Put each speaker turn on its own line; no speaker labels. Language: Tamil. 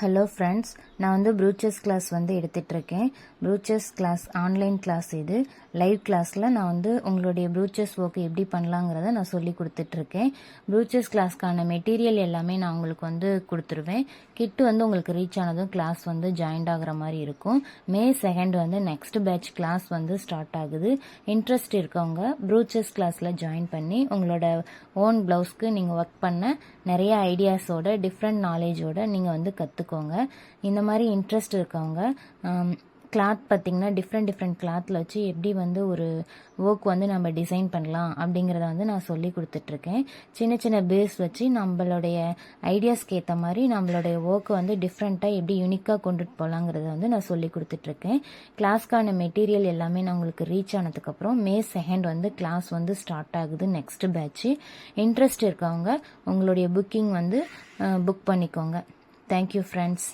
ஹலோ ஃப்ரெண்ட்ஸ், நான் வந்து ப்ரூச்சஸ் கிளாஸ் வந்து எடுத்துகிட்ருக்கேன். ப்ரூச்சஸ் கிளாஸ் ஆன்லைன் கிளாஸ். இது லைவ் கிளாஸில் நான் வந்து உங்களுடைய ப்ரூச்சஸ் ஒர்க் எப்படி பண்ணலாங்கிறத நான் சொல்லி கொடுத்துட்ருக்கேன். ப்ரூச்சஸ் கிளாஸ்க்கான மெட்டீரியல் எல்லாமே நான் உங்களுக்கு வந்து கொடுத்துருவேன். கிட்டு வந்து உங்களுக்கு ரீச் ஆனதும் கிளாஸ் வந்து ஜாயின்ட் ஆகிற மாதிரி இருக்கும். May 2 வந்து நெக்ஸ்ட் பேட்ச் கிளாஸ் வந்து ஸ்டார்ட் ஆகுது. இன்ட்ரெஸ்ட் இருக்கவங்க ப்ரூச்சஸ் கிளாஸில் ஜாயின் பண்ணி உங்களோட ஓன் ப்ளவுஸ்க்கு நீங்கள் ஒர்க் பண்ண நிறைய ஐடியாஸோட டிஃப்ரெண்ட் நாலேஜோட நீங்கள் வந்து கற்றுக்கோங்க. இந்த மாதிரி இன்ட்ரெஸ்ட் இருக்கவங்க கிளாத் பார்த்திங்கன்னா டிஃப்ரெண்ட் கிளாத்தில் வச்சு எப்படி வந்து ஒரு ஒர்க் வந்து நம்ம டிசைன் பண்ணலாம் அப்படிங்கிறத வந்து நான் சொல்லி கொடுத்துட்ருக்கேன். சின்ன பேஸ் வச்சு நம்மளுடைய ஐடியாஸ்க்கு ஏற்ற மாதிரி நம்மளுடைய ஒர்க்கை வந்து டிஃப்ரெண்ட்டாக எப்படி யூனிக்காக கொண்டுட்டு போகலாங்கிறத வந்து நான் சொல்லி கொடுத்துட்ருக்கேன். கிளாஸ்க்கான மெட்டீரியல் எல்லாமே நான் உங்களுக்கு ரீச் ஆனதுக்கப்புறம் May 2 வந்து கிளாஸ் வந்து ஸ்டார்ட் ஆகுது நெக்ஸ்ட் பேட்ச்சு. இன்ட்ரெஸ்ட் இருக்கவங்க உங்களுடைய புக்கிங் வந்து புக் பண்ணிக்கோங்க. Thank you friends.